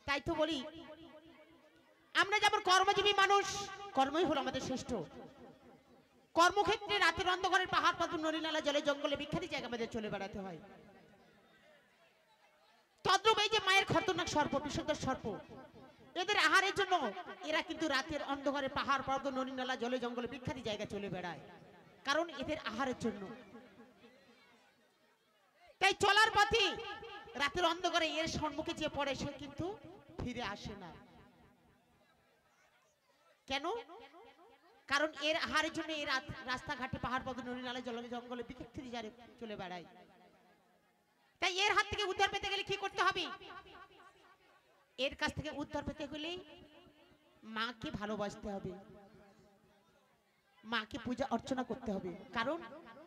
তাই তো বলি আমরা যেমন কর্মজীবী মানুষ, কর্মই হলো আমাদের শ্রেষ্ঠ। কর্মক্ষেত্রে রাতের অন্ধকারের পাহাড় পর্বত নদী নালা জলে জঙ্গলে বিখ্যাত জায়গা আমাদের চলে বেড়াতে হয়। তদ্রূপ এই যে মায়ের খতরনাক সর্প, বিষধর সর্প, এদের আহারের জন্য এরা কিন্তু রাতের অন্ধকারে পাহাড় পর্বত নদী নালা জলে জঙ্গলে বিখ্যাত জায়গা চলে বেড়ায়, কারণ এদের আহারের জন্য। তাই চলার পথে রাতের অন্ধকারে এর সম্মুখে যে পড়ে সে কিন্তু ফিরে আসে না। কেন? কারণ এর আহারের জন্য এর রাস্তাঘাটে পাহাড় পর্বত নদী নালা জলে জঙ্গলে বিখ্যাত জায়গায় চলে বেড়ায়। তাই এর হাত থেকে উদ্ধার পেতে গেলে কি করতে হবে? এর কাছ থেকে উদ্ধার পেতে গেলে মাকে ভালোবাসতে হবে, মাকে পূজা অর্চনা করতে হবে, কারণ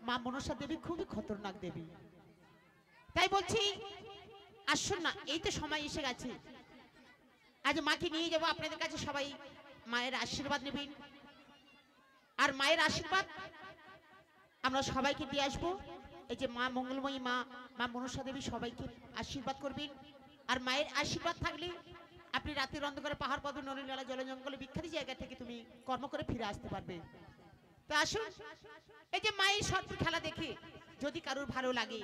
মা মনসা দেবী খুবই খতরনাক দেবী। তাই বলছি আসুন না, এই তো সময় এসে গেছে, আজ মাকে নিয়ে যাবো আপনাদের কাছে। সবাই মায়ের আশীর্বাদ নেবেন, আর মায়ের আশীর্বাদ আমরা সবাইকে দিয়ে আসবো। এই যে মা মঙ্গলময়ী মা, মা মনসা দেবী সবাইকে আশীর্বাদ করবেন। আর মায়ের আশীর্বাদ থাকলে আপনি রাতের অন্ধকারে পাহাড় পর্বত নদী নালা জলে জঙ্গলে বিখ্যাত জায়গা থেকে তুমি কর্ম করে ফিরে আসতে পারবে। তো আসুন, এই যে মায়ের সর্প খেলা দেখে যদি কারোর ভালো লাগে,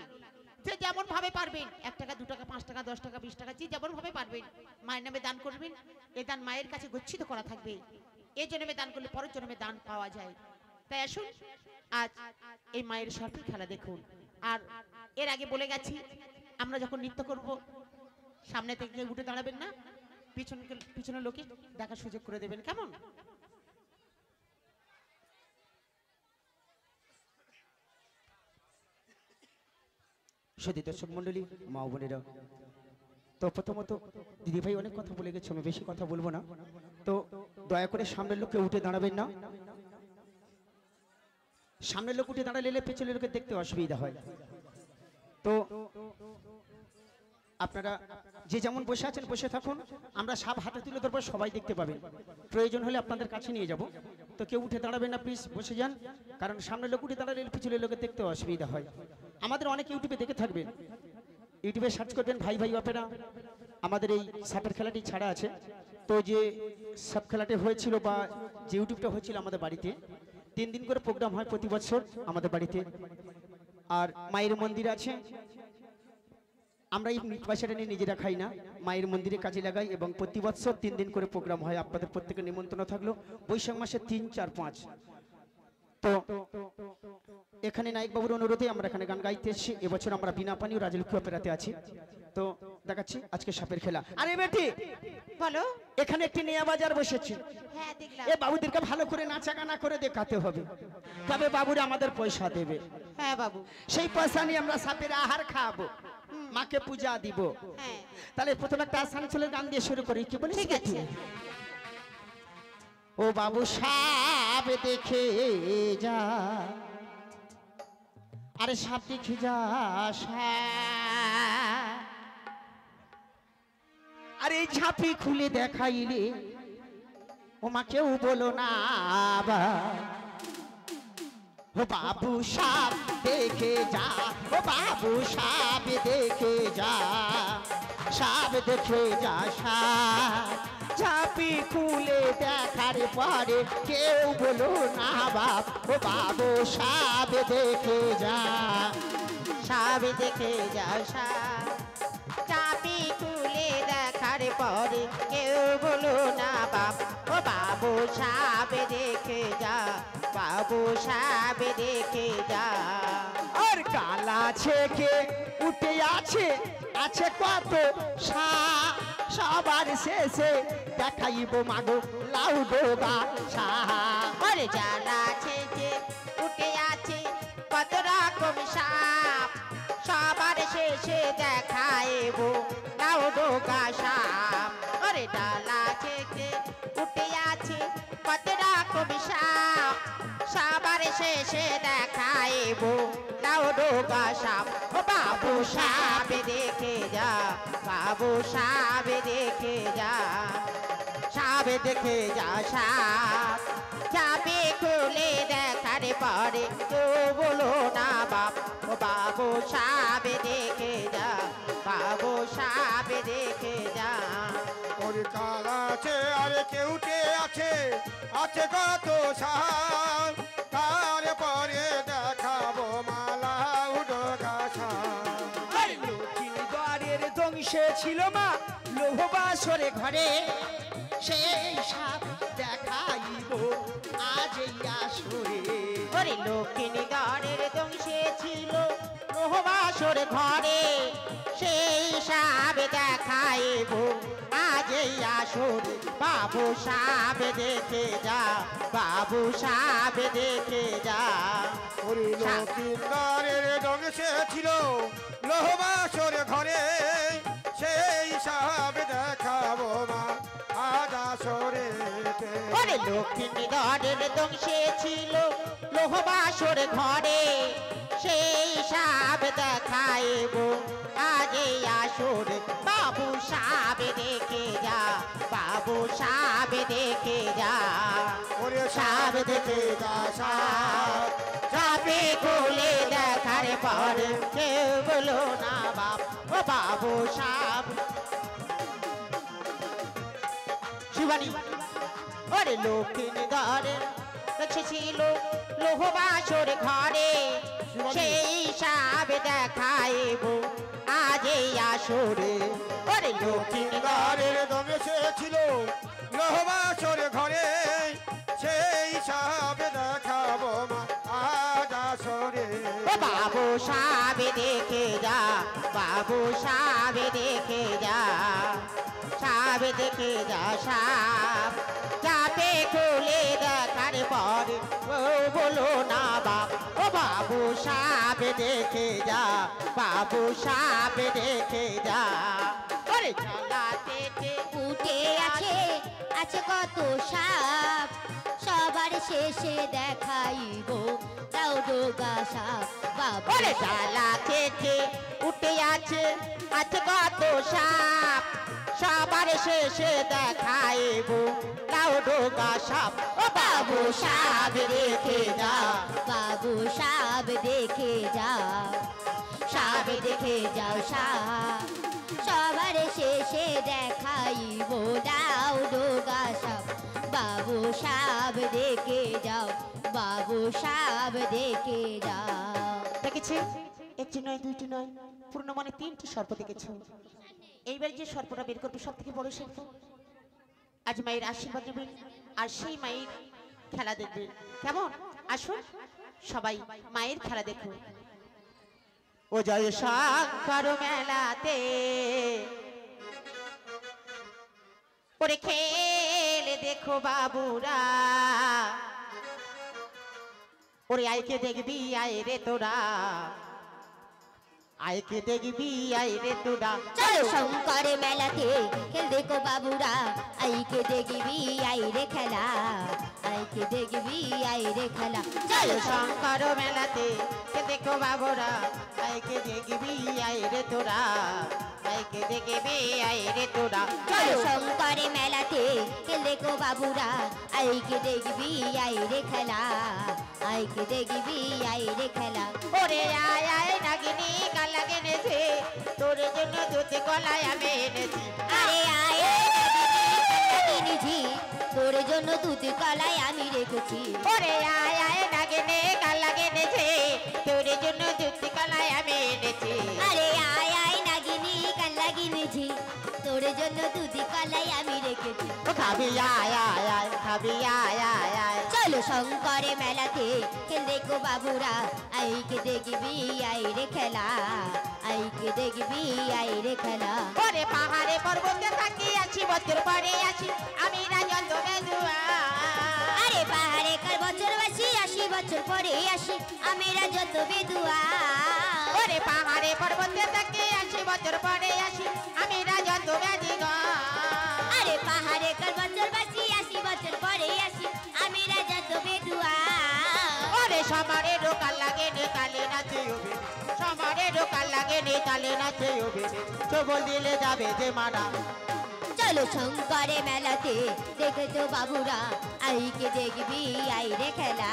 যে যেমন ভাবে পারবেন, 1 টাকা 2 টাকা 5 টাকা 10 টাকা 20 টাকা যে যেমন ভাবে পারবেন মায়ের নামে দান করবেন। এই দান মায়ের কাছে গচ্ছিত করা থাকবে। এই জন্মে দান করলে পরের জন্মে দান পাওয়া যায়। তাই আসুন আজ এই মায়ের সর্পের খেলা দেখুন। আর এর আগে বলে গেছি, আমরা যখন নৃত্য করব সামনে থেকে উঠে দাঁড়াবেন না, পিছনের লোকে দেখার সুযোগ করে দেবেন, কেমন? সত্যি দর্শক মন্ডলী, মা বোনেরা, তো প্রথমত দিদিভাই অনেক কথা বলে গেছে, আমি বেশি কথা বলবো না। তো দয়া করে সামনের লোককে উঠে দাঁড়াবেন না, সামনের লোক উঠে দাঁড়ালে পেছনের লোকে দেখতে অসুবিধা হয়। তো আপনারা যে যেমন বসে আছেন বসে থাকুন, আমরা সাপ হাতে তুলে ধরবো, সবাই দেখতে পাবেন। প্রয়োজন হলে আপনাদের কাছে নিয়ে যাব। তো কেউ উঠে দাঁড়াবেন না, প্লিজ বসে যান, কারণ সামনের লোক উঠে দাঁড়ালে পিছনের লোকের দেখতে অসুবিধা হয়। আমাদের অনেক ইউটিউবে দেখে থাকবেন, ইউটিউবে সার্চ করবেন ভাই ভাই বাপেরা, আমাদের এই সাপের খেলাটি ছাড়া আছে। তো যে সাপ খেলাটি হয়েছিল বা যে ইউটিউবটা হয়েছিল আমাদের বাড়িতে, 3 দিন করে প্রোগ্রাম হয় প্রতি বছর আমাদের বাড়িতে। আর মায়ের মন্দির আছে, আমরা এই পয়সাটা নিয়ে নিজেরা খাই না, মায়ের মন্দিরে কাজে লাগাই, এবং প্রতি বছর 3 দিন করে প্রোগ্রাম হয়। আপনাদের প্রত্যেকের নিমন্ত্রণ থাকলো বৈশাখ মাসে 3, 4, 5। তো এখানে নায়ক বাবুর অনুরোধে আমরা এখানে গান গাইতে এসেছি। এবছর আমরা বিনা পানি ও রাজলক্ষ্মী অপেরাতে আছি। তো দেখাচ্ছি আজকে সাপের খেলা। আরে বেটি বলো, এখানে একটি নেয়া বাজার বসেছে। হ্যাঁ দেখলাম। এ বাবুদেরকে ভালো করে নাচা গানা করে দেখাতে হবে, তবে বাবুরা আমাদের পয়সা দেবে। হ্যাঁ বাবু, সেই পয়সা নিয়ে আমরা সাপের আহার খাওয়াবো, মাকে পূজা দিব। হ্যাঁ তাহলে প্রথম একটা আসানসোলের গান দিয়ে শুরু করি, কি বলিস? ঠিক আছে। ও বাবু সাপ দেখে যা, আরে সাপ দেখে যা, আরে ঝাঁপি খুলে দেখাইলে ও মা কেউ বলো না। ও বাবু সাপ দেখে যা, ও বাবু সাপ দেখে যা, সাপ দেখে যা, সাপ ঝাঁপি খুলে দেখার পরে কেউ বলো না বাপ। ও বাবু সাপ দেখে যা, সাপ দেখে যা, সাপ চাপি খুলে দেখার পরে কেউ বলো না বাপ। ও বাবু সাপ দেখে যা, বাবু সাপ দেখে যা। আর কালা ছেকে উঠে আছে, আছে কত সাপ, সবার শেষে দেখাইব মাগো লাউ ডোবা সাপ। আরে জ্বালা ছেচে উঠে আছে কত রকম সাপ, সবার শেষে দেখাইব লাউ ডোগা সাপ। আরে ডালা ছেচে উঠে আছে কত রকম সাপ, সবার শেষে দেখাইব লাউ ডোগা সাপ। ও বাবু সাপ দেখে যা, বাবু সাপ দেখে যা, সাপ দেখে যা, সাপ চাপে খুলে দেখার পরে কেউ বলো না বাপ। ও বাবু সাপ দেখে যা, বাবু সাপ দেখে যা। দেখে উঠে আছে আছে কত সাল, তারপরে দেখাবো মালা উডোগাছা। লক্ষ্মীর দ্বারের ধ্বংসে ছিল মা লোহবাসরে ঘরে, সেই সাপ দেখাইব আজ এই আসরে। ওরে লক্ষ্মী দ্বারের দংশে ছিল লোহবাসর ঘরে, সেই সাপ দেখাইব আজ এই আসর। বাবু সাপ দেখে যা, বাবু সাপ দেখে যা। ওরে লক্ষ্মীর দংশে ছিল লোহবাসর ঘরে, সেই সাপ দেখাবো মা আজ আসরেতে। ওরে লক্ষ্মী দ্বারের দংশে ছিল লোহবাসর ঘরে, সেই সাপ দেখাইব আজ এই আসর। বাবু সাপ দেখে যা, বাবু সাপ দেখে যা। ওরে সাপ দেখে যা সাপ, সাপে খুলে দেখার পর কেউ বলো না বাপ, ও বাবু সাপ। শিবানী ওরে লক্ষ্মী দ্বারে ছিল লোহবাসর ঘরে, সেই সাপ দেখাইব আজ এই আসরে। ওরে লক্ষ্মী দ্বারের দংশে ছিল লোহবাসর ঘরে, সেই সাপ দেখাবো মা আজ আসরে। ও বাবু সাপ দেখে যা, বাবু সাপ দেখে যা। সাপ দেখে যা সাপ, চাপে খুলে দেখার পর ও বলো না বাপ, ও বাবু সাপ দেখে যা, বাবু সাপ দেখে যা। ওরে চালাতে উঠে আছে আছে কত সাপ, সবার শেষে দেখাইব দাউদোগা সাপ। বাবা ওরে ডালা থেকে উঠে আছে আছে কত সাপ, সবার শেষে দেখাইব লাউডোগা সাপ। ও বাবু সাপ দেখে যা, বাবু সাপ দেখে যাও, সাপ দেখে যাও সাপ, সবার শেষে দেখাইব দাউদোগা সাপ। বাবু সাপ দেখে যাও, বাবু সাপ দেখে যাও। দেখেছে একটি নয় দুইটি নয়, পূর্ণ মানে তিনটি সর্প দেখেছ। এইবার যে সর্পটা বের করবে সব থেকে বড় সর্প, আজ মায়ের আশীর্বাদ নেবেন আর সেই মায়ের খেলা দেখবেন। কেমন? আসুন সবাই মায়ের খেলা দেখুন। ও জয় শঙ্কর মেলাতে ওরে খেলে দেখো বাবুরা, ওরে আইকে দেখবি আয় রে তোরা, আইকে দেখবি আয় রে তোরা। চলো শঙ্কর মেলাতে খেল দেখো বাবুরা, আইকে দেখবি আই রে খেলা, আইকে দেখবি আই রে খেলা। চলো শঙ্কর মেলাতে কে দেখো বাবুরা, আইকে দেখবি আয় রে তোরা, আইকে দেখবি আয় রে তোরা। চলো শঙ্কর মেলাতে খেল দেখো বাবুরা, আইকে দেখবি আই রে খেলা, আইকে দেখবি আই রে খেলা। ওরে আয় আয় নাগিনী কালা এনেছে, তোর জন্য দুধ কলাই আমি এনেছি। আরে আয় কিনেছি, তোর জন্য দুধ কলাই আমি রেখেছি। ওরে আয় আয় নাগিনী কালা এনেছে, তোর জন্য দুধ কলাই আমি এনেছি। আরে আয় আয় নাগিনী কাল্লা কিনেছি, তোর জন্য দুধ কলাই আমি রেখেছি। ও খাবি আয় আয় আয়, খাবি আয় আয় আয়। চলো শঙ্করে মেলাতে খেল দেখো বাবুরা, আইকে দেখবি আই রে খেলা, আইকে দেখবি আই রে খেলা। ওরে পাহাড়ে পর্বতে থাকি আছি, বছর পরে আসি আমি রাজন্দ বেদুয়া। আরে পাহাড়ে কার বছর বাসি, 80 বছর পরে আসি আমি রাজত বেদুয়া। ওরে পাহাড়ে পর্বতে থাকি আছি, বছর পরে আসি আমি রাজন্দ বেদিগা। আরে পাহাড়ে কার বছর বাসি, 80 বছর পরে আসি আমি রাজত বেদুয়া। ওরে সমারে ঢোকার লাগে নে তালে নাচে হবে, সমারে ঢোকার লাগে নে তালে নাচে হবে, চবল দিলে যাবে যে মারা। চলো শঙ্করে মেলাতে দেখে তো বাবুরা, আইকে দেখবি আই রে খেলা,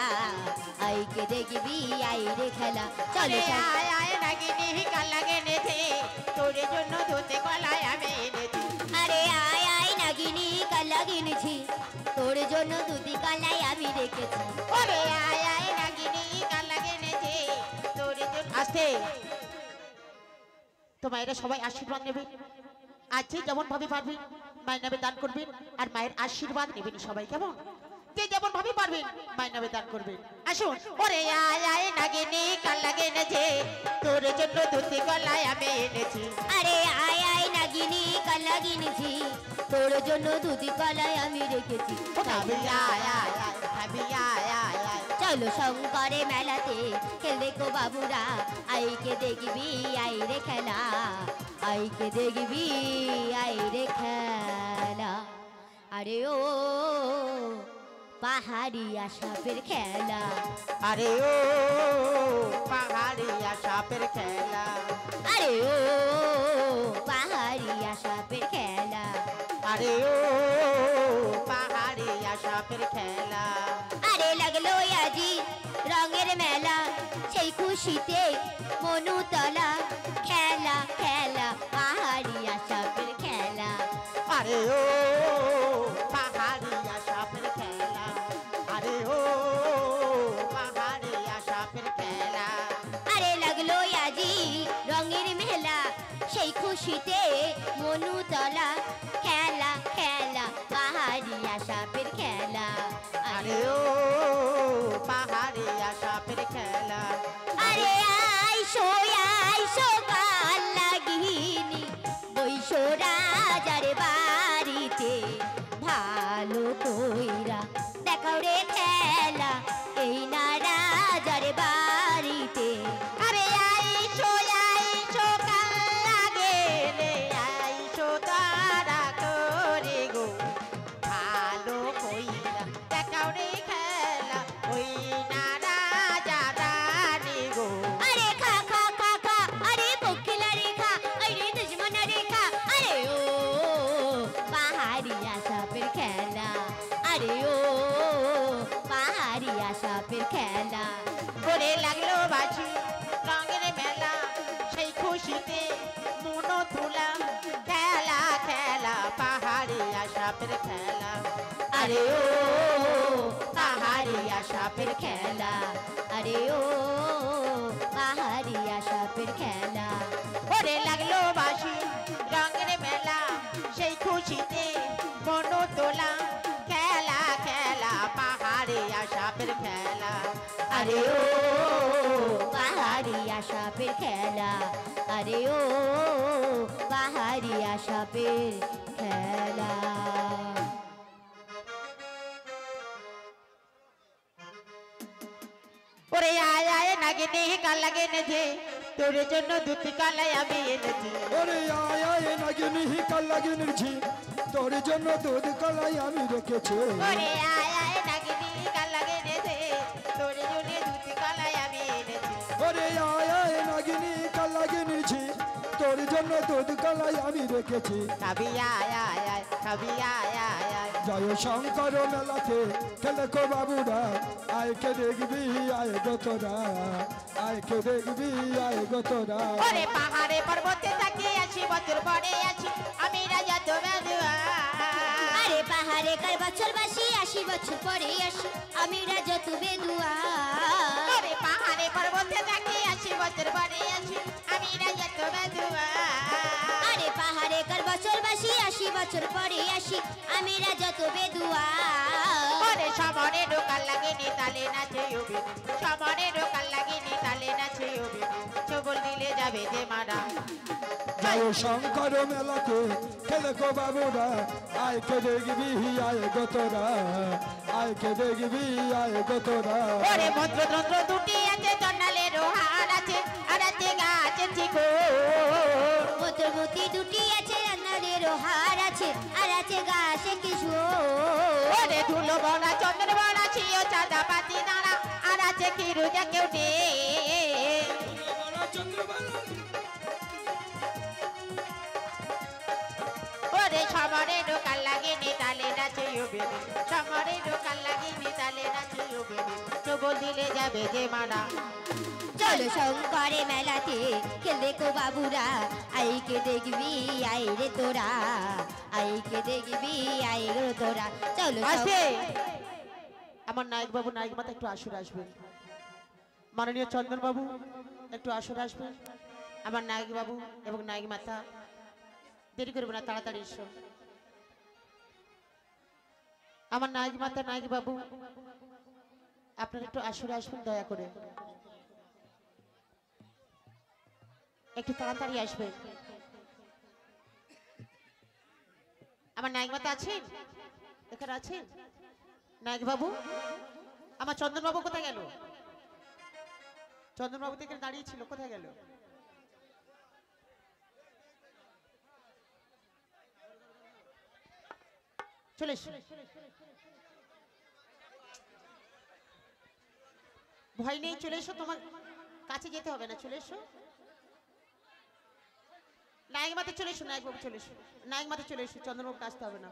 আইকে দেখবি আই রে খেলা। চলো ওরে আয় আয় নাগিনী কাল লাগে নেছে, তোর জন্য ধুতে কলাই আমি এনেছি। আরে আয় আয় নাগিনী কাল্লা কলা কিনেছি তোর জন্য দুধি কলাই আমি রেখেছি ওরে আয় আয় নাগিনী কাল এনেছে তোর জন্য আস্তে তো মায়েরা সবাই আশীর্বাদ নেবে আজকে যেমন ভাবে পারবেন মায়ের নামে দান করবেন আর মায়ের আশীর্বাদ নেবেন সবাই কেমন যে যেমন ভাবে পারবেন মায়ের নামে দান করবেন আসুন ওরে আয় আয় নাগিনী কাল এনেছে তোর জন্য দুধি কলাই আমি এনেছি আরে আয় আয় নাগিনী কলা কিনেছি তোর জন্য দুধি কলাই আমি রেখেছি ও খাবি আয় আয় আয় খাবি আয় আয় আয় চলো শঙ্করে মেলাতে খেলবে গো বাবুরা আইকে দেখবি আই রে খেলা আইকে দেখবি আই রে খেলা আরে ও পাহাড়িয়া সাপের খেলা আরে ও পাহাড়িয়া সাপের খেলা আরে ও পাহাড়িয়া সাপের খেলা আরে ও পাহাড়িয়া সাপের খেলা আরে লাগলো আজি রঙের মেলা সেই খুশিতে মনুতলা খেলা খেলা পাহাড়িয়া সাপের খেলা আরে ও পাহাড়িয়া সাপের খেলা আরে ও পাহাড়িয়া সাপের খেলা আরে লাগলো আজি রঙের মেলা সেই খুশিতে মনুতলা খেলা খেলা পাহাড়িয়া সাপের খেলা আরে ও পাহাড়িয়া সাপের খেলা আরে আইসো কাল লাগিনি বৈশো রাজার বাড়িতে ভালো কইরা দেখাও রে খেলা এই না রাজার বাড়িতে আরে আইসো কাল লাগে রে আইসো তারা করে গো ভালো কইরা দেখাও রে খেলা ওই না রাজা রানী গো আরে খা খা খা খা আরে বকিলা রেখা আরে দুশ্মন রেখা আরে ও পাহাড়িয়া সাপের খেলা আরে ও পাহাড়িয়া সাপের খেলা করে লাগলো বাজি রঙের মেলা সেই খুশিতে মনো তুলা খেলা খেলা পাহাড়িয়া সাপের খেলা আরে ও পাহাড়িয়া সাপের খেলা আরে ও পাহাড়িয়া সাপের খেলা করে লাগলো বাজি রঙের মেলা সেই খুশিতে মনো তোলা খেলা খেলা পাহাড়িয়া সাপের খেলা আরে ও পাহাড়িয়া সাপের খেলা আরে ও পাহাড়িয়া সাপের খেলা ওরে আয় আয় নাগিনী কাল লাগে নেছে তোর জন্য দুটি কালাই আমি এনেছি ওরে আয় আয় নাগিনী কাল লাগিনীর ঝি তোর জন্য দুধ কলাই আমি রেখেছি ওরে আয় আয় নাগিনী কাল লাগে নেছে তোর জন্য দুটি কালাই আমি এনেছি ওরে আয় আয় নাগিনী কাল লাগিনীর ঝি তোর জন্য দুধ কলাই আমি রেখেছি খাবি আয় আয় আয় খাবি আয় আয় আয় জয় শঙ্কর মেলাতে খেলে কো বাবুরা আয় কে দেখবি আয় গো তোরা আয় কে দেখবি আয় গো তোরা ওরে পাহাড়ে পর্বতে থাকি 80 বছর পরে আছি আমি রাজা তো বেদুয়া আরে পাহাড়ে কার বছর বাসি 80 বছর পরে আসি আমি রাজা তু বেদুয়া ওরে পাহাড়ে পর্বতে থাকি 80 বছর পরে আছি আমি রাজা তো বেদুয়া আরে পাহাড়ে কার বছর বাসি 80 বছর পরে আসি আমি রাজা তু বেদুয়া ওরে সমরে ঢোকার লাগে নি তালে নাচে উবি সমরে ঢোকার লাগে নি তালে নাচে উবি চবল দিলে যাবে যে মারা জয় শঙ্কর মেলাতে খেলে কো বাবুরা আয় কে দেখবি আয় গো তোরা আয় কে দেখবি আয় গো তোরা ওরে মন্ত্রতন্ত্র দুটি আছে জন্নালের হার আছে আর আছে গাছে চিকো মতি দুটি আছে রান্নারের হার আছে আর আছে গাছে কিশোর ওরে ধুলো বড়া চন্দ্র বড়া ছিও চাঁদা পাতি নাড়া আর আছে কিরুজা কেউ নেই ওরে সমরে ঢোকার লাগে নি তালে নাচে উবি সমরে ঢোকার লাগে নি তালে নাচে উবি চবল দিলে যাবে যে মারা চলো শঙ্করে মেলাতে খেলবে কো বাবুরা আইকে দেখবি আই রে তোরা আইকে দেখবি আই গো তোরা চলো আসবে আমার নায়ক বাবু নায়ক মাতা একটু আসরে আসবেন মাননীয় চন্দন বাবু একটু আসরে আসবেন আমার নায়ক বাবু এবং নায়ক মাতা দেরি করবে না তাড়াতাড়ি এসো আমার নায়ক মাতা নায়ক বাবু আপনারা একটু আসরে আসবেন দয়া করে একটু তাড়াতাড়ি আসবেন আমার নায়ক মাতা আছেন এখানে আছেন নায়ক বাবু আমার চন্দন বাবু কোথায় গেল চন্দন বাবু থেকে দাঁড়িয়ে ছিল কোথায় গেল চলে এসো ভয় নেই চলে এসো তোমার কাছে যেতে হবে না চলে এসো নায়ক মাতে চলে এসো নায়ক বাবু চলে এসো নায়ক মাতে চলে এসো চন্দ্রবাবুকে আসতে হবে না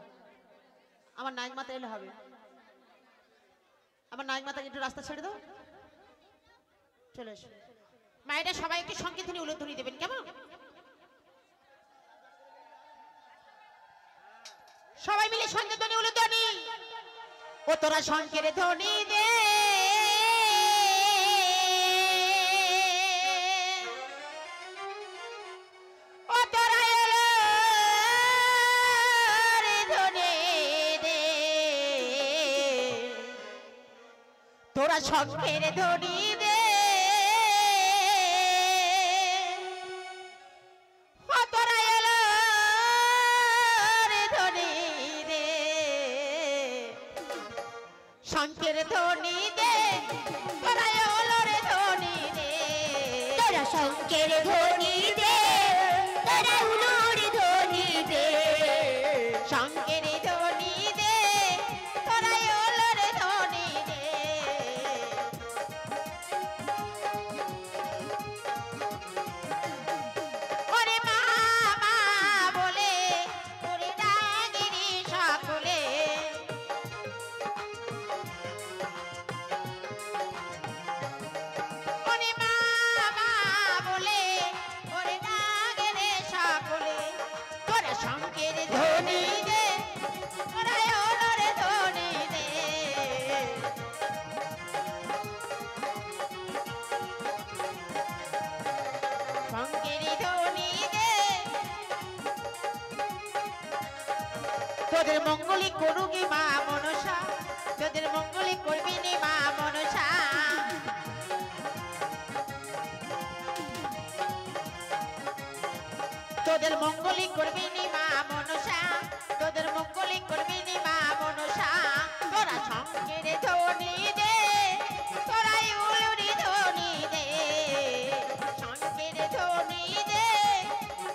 আমার নায়ক মাতা এলে হবে আমার নায়ক মাতাকে একটু রাস্তা ছেড়ে দাও চলে এসো মায়েরা সবাই একটু সংকীর্তনী উলুধ্বনি দেবেন কেমন সবাই মিলে সংকীর্তনী উলুধ্বনি ও তোরা শঙ্কের ধ্বনি দে ও তোরা ধ্বনি দে তোরা শঙ্কের ধ্বনি দে শঙ্কের ধ্বনি দে তোরা ওলর ধ্বনি দে তোরা শঙ্কের ধ্বনি দে তোরা উলুর ধ্বনি দে শঙ্কের ধ্বনি দে তোরা ওলর ধ্বনি দে ওরে মা মা বলে ওরে ডাগিরি সকলে ওরে মা মা বলে ওরে ডাগিরি সকলে তোরা শঙ্কের ধ্বনি দে তোরা ওলর ধ্বনি দে শঙ্কের ধ্বনি দে তোদের মঙ্গলি করুগি মা মনসা তোদের মঙ্গলি করবি নি মা মনসা তোদের মঙ্গলি করবি নি মা মনসা তোদের মঙ্গলি করবি নি মা মনসা তোরা শঙ্কের ধ্বনি দে তোরা উলুরি ধ্বনি দে শঙ্কের ধ্বনি দে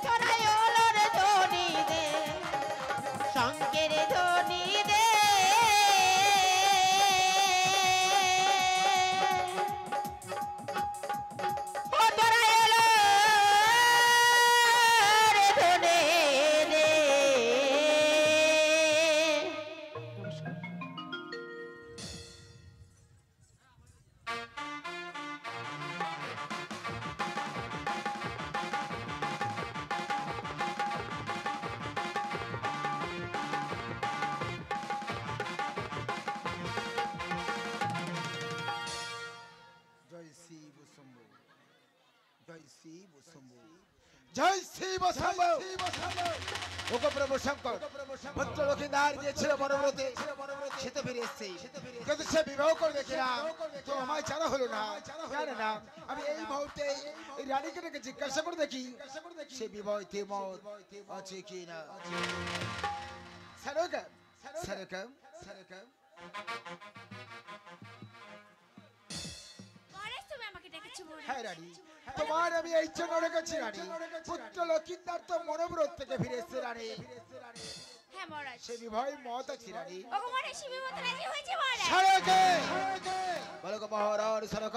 তোরা ওলর ধ্বনি দে শঙ্কের ধ্বনি দে ও তোরা ওলর ধ্বনি দে জয় শিব শম্ভু জয় শিব শম্ভু জয় শিব শম্ভু ওগো প্রভু শঙ্কর ভদ্রলোকে নার দিয়েছিল মনোব্রতে সে তো ফিরে এসছে কিন্তু সে বিবাহ করবে কিনা তো আমায় ছাড়া হলো না জানে না আমি এই মুহূর্তে এই রানীকে ডেকে জিজ্ঞাসা করে দেখি সে বিবাহিত মত আছে কি না সারকম সারকম সারকম পরেশ তুমি আমাকে ডেকেছো মনে হ্যাঁ রানী তোমার আমি এই জন্য রেখেছি রানী পুত্র লক্ষিন্দার তো মনোব্রত থেকে ফিরে এসছে রানী হ্যাঁ মহারাজ সে বিবাহ মত আছে রানী ওগো মহারাজ শিবের মতো রাজি হয়েছে মহারাজ সারকে বলো গো মহারাজ সারক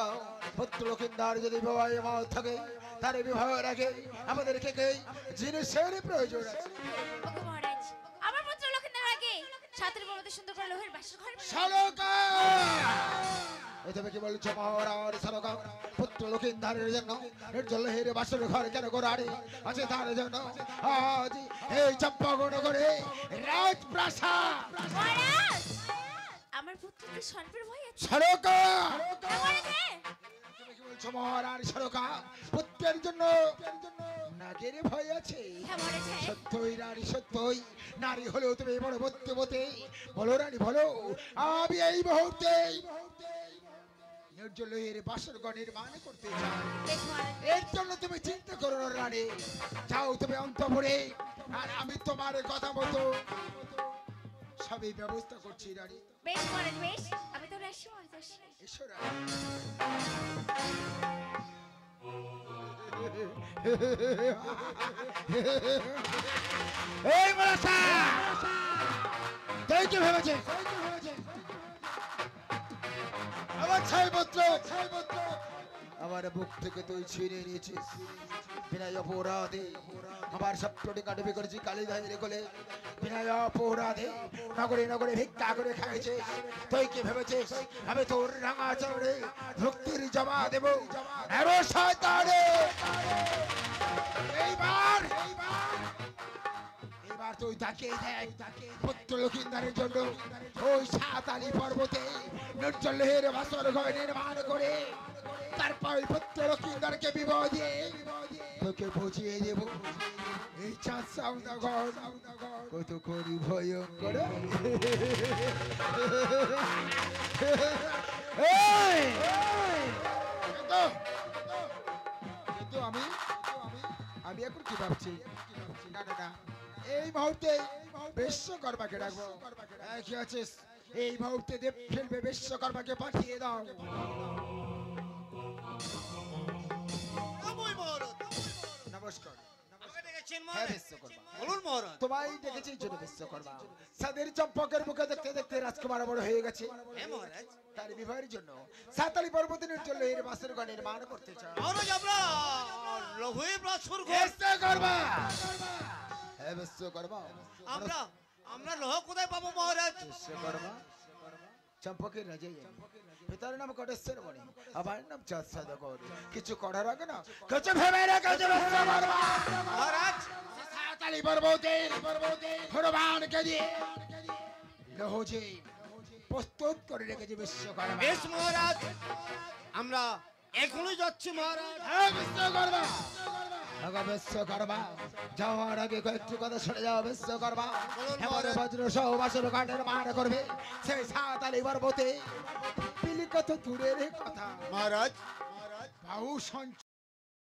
পুত্র লক্ষিন্দার যদি বিবাহ মত থাকে তার বিবাহের আগে আমাদেরকে জিনিসের প্রয়োজন আছে ওগো মহারাজ আমার পুত্র লক্ষিন্দার আগে সাতের মতো সুন্দর করে লোহের বাসর ঘর বানাবো। সারক তুমি কি বলছো মহারাজ সারক পুত্র লক্ষিন্দারের জন্য জলের বাসর ঘর কেন করারে আছে তার জন্য আজ এই চম্পাগণ করে রাজপ্রাসাদ। মহারাজ আমার পুত্রকে সর্বের ভয় আছে সরকা মহারাজ তুমি কি বলছো মহারাজ? সরকা পুত্রের জন্য নাগের ভয় আছে? হ্যাঁ মহারাজ হ্যাঁ সত্যই রানী, সত্যই নারী হলেও তুমি বড় বুদ্ধিমতী। বলো রানী বলো, আমি এই মুহূর্তে নির্জলের বাসর ঘর নির্মাণ করতে চাই। বেশ মহারাজ এর জন্য তুমি চিন্তা করো না রানী, যাও তুমি অন্তঃপুরে, আর আমি তোমার কথা মতো সবই ব্যবস্থা করছি রানী। বেশ মহারাজ বেশ আমি তো আসি মহারাজ আসি এসো রানী। এই মনসা, তুই কি ভেবেছিস আমার ছাইপত্র আমার বুক থেকে তুই ছিনিয়ে নিয়েছিস বিনয় অপরাধে? আমার সবটি কাটবি করেছি কালী ধারে কোলে, বিনয় অপরাধে নগরে নগরে ভিক্ষা করে খাইছে। তুই কি ভেবেছিস আমি তোর রাঙা চরণে ভক্তির জমা দেব? আরে শয়তানে, এইবার এবার তুই তাকিয়ে দেখ, পুত্র লক্ষিন্দারের জন্য ওই সাতালি পর্বতে নির্জলের বাসর ঘর নির্মাণ করে তারপর ওই পুত্র লক্ষিন্দারকে বিবাহ দিয়ে তোকে বুঝিয়ে দেব এই চাঁদ সাউদাগর কত করি ভয়ঙ্কর। কিন্তু আমি এখন কি ভাবছি, না না না, এই মুহূর্তে বিশ্বকর্মাকে ডাকবো। কি আছিস? এই মুহূর্তে দেব ফেলবে, বিশ্বকর্মাকে পাঠিয়ে দাও। নমস্কার। হ্যাঁ, বিশ্বকর্মা। তোমায় ডেকেছি এই জন্য বিশ্বকর্মা। সাদের চম্পকের মুখে দেখতে দেখতে রাজকুমার বড় হয়ে গেছে, তার বিবাহের জন্য সাতালি পর্বতে নির্জলের বাসর ঘর নির্মাণ করতে চাই। বিশ্বকর্মা, হ্যাঁ বিশ্বকর্মা। আমরা লোহ কোথায় পাবো মহারাজ? বিশ্বকর্মা চম্পকের রাজাই পিতার নাম কটেশ্বর মণি, আমার নাম চাঁদ সাদাগর। কিছু করার আগে না কিছু ভেবে রেখেছে বিশ্বকর্মা। মহারাজ সাতালি পর্বতে হনুমানকে দিয়ে লৌহজে প্রস্তুত করে রেখেছে বিশ্বকর্মা। বেশ মহারাজ আমরা এখনই যাচ্ছি মহারাজ। হ্যাঁ বিশ্বকর্মা, আগা বিশ্বকর্মা যাওয়ার আগে কয়েকটি কথা শুনে যাও বিশ্বকর্মা। এবারে বজ্র সহ বাসর ঘর নির্মাণ করবে সেই সাতালি পর্বতে। পিলি কত দূরের কথা মহারাজ বাহু সঞ্চ